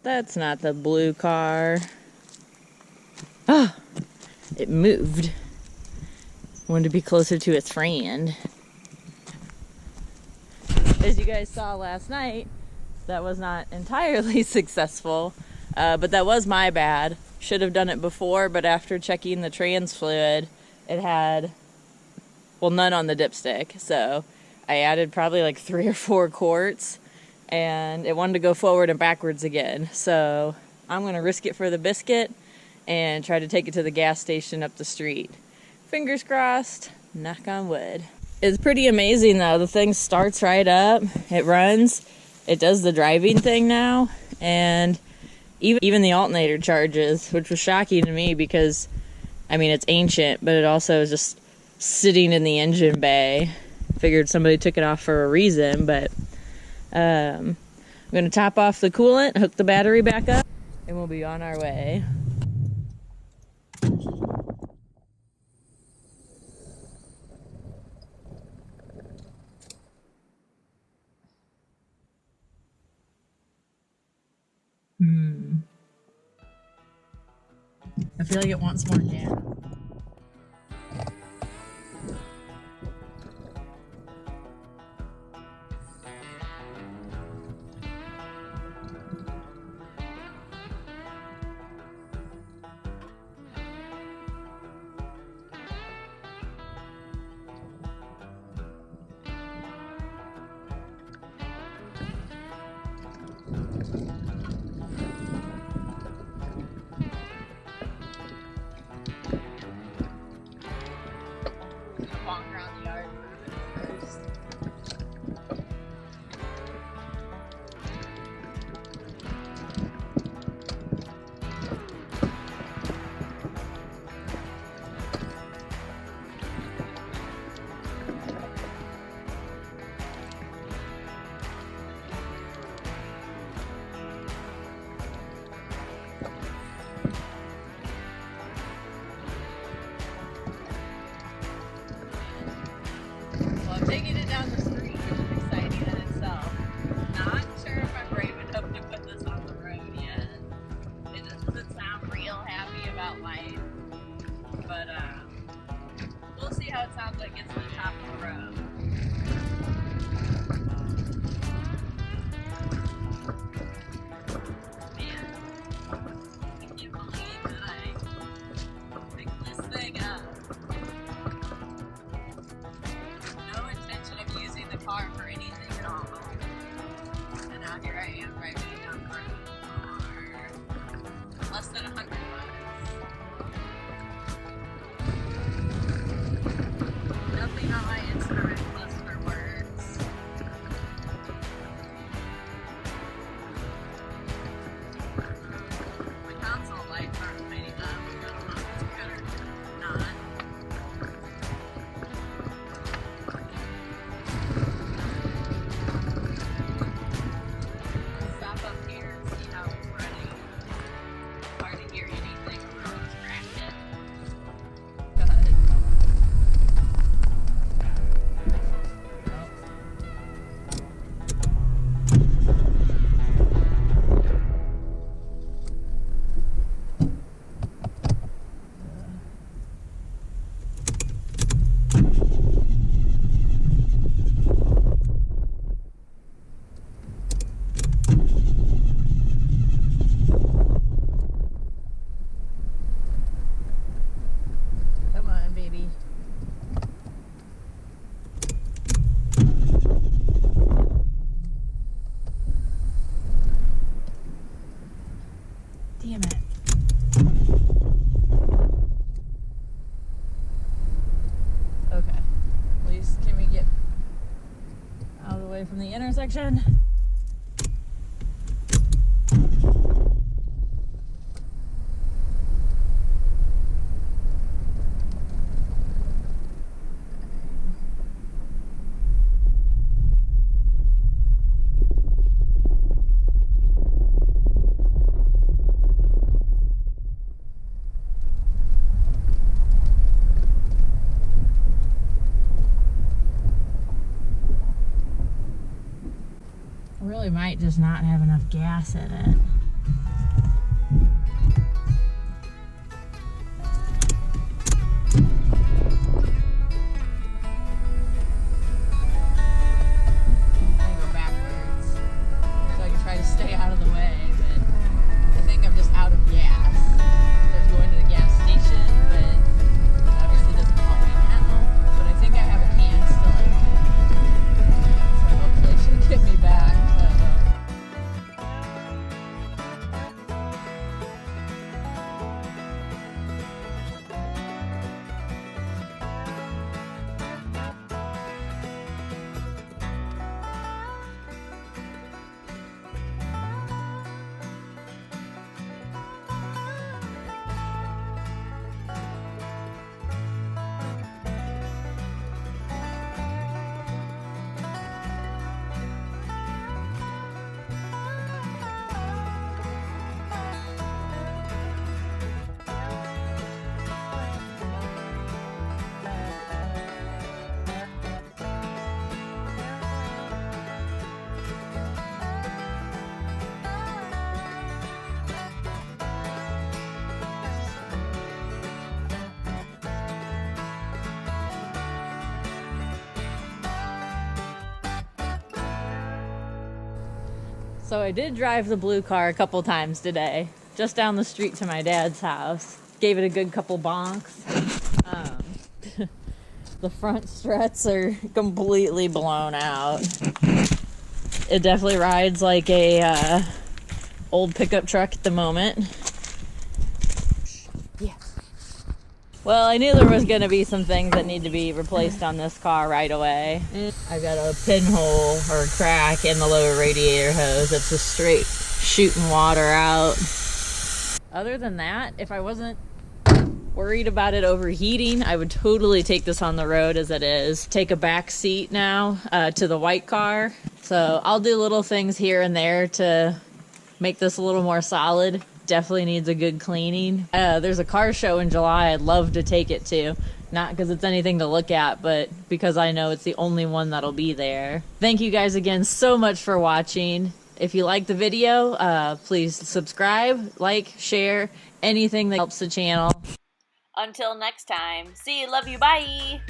That's not the blue car. Oh, it moved. Wanted to be closer to its friend. As you guys saw last night, that was not entirely successful, but that was my bad. Should have done it before, but after checking the trans fluid, it had, well, none on the dipstick. So I added probably like 3 or 4 quarts, and it wanted to go forward and backwards again. So I'm going to risk it for the biscuit and try to take it to the gas station up the street. Fingers crossed, knock on wood. It's pretty amazing though. The thing starts right up, it runs, it does the driving thing now, and even the alternator charges, which was shocking to me because, I mean, it's ancient, but it also is just sitting in the engine bay. Figured somebody took it off for a reason, but I'm going to top off the coolant, hook the battery back up, and we'll be on our way. I feel like it wants more gas. Walk around the yard first. Taking it down the street is exciting in itself. Not sure if I'm brave enough to put this on the road yet. It just doesn't sound real happy about life. But we'll see how it sounds when it gets to the top of the road. Man, I can't believe that I picked this thing up. Using the car for anything at all. And now here I am driving it down the road for less than 100 miles. Nothing on my instrument cluster works. My console lights aren't lighting up. I don't know if it's good or not. Damn it. Okay. At least can we get out of the way from the intersection? Really might just not have enough gas in it. stay out of the way, but I think I'm just out of gas. There's going to the gas station, but it obviously doesn't help me now. But I think I have a can still at home. So hopefully it should get me back. So I did drive the blue car a couple times today, just down the street to my dad's house. Gave it a good couple bonks. The front struts are completely blown out. It definitely rides like a old pickup truck at the moment. Yeah. Well, I knew there was going to be some things that need to be replaced on this car right away. I've got a pinhole or crack in the lower radiator hose that's just straight shooting water out. Other than that, if I wasn't worried about it overheating, I would totally take this on the road as it is. Take a back seat now to the white car. So I'll do little things here and there to make this a little more solid. Definitely needs a good cleaning. There's a car show in July I'd love to take it to. Not because it's anything to look at, but because I know it's the only one that'll be there. Thank you guys again so much for watching. If you like the video, please subscribe, like, share, anything that helps the channel. Until next time, see you, love you, bye!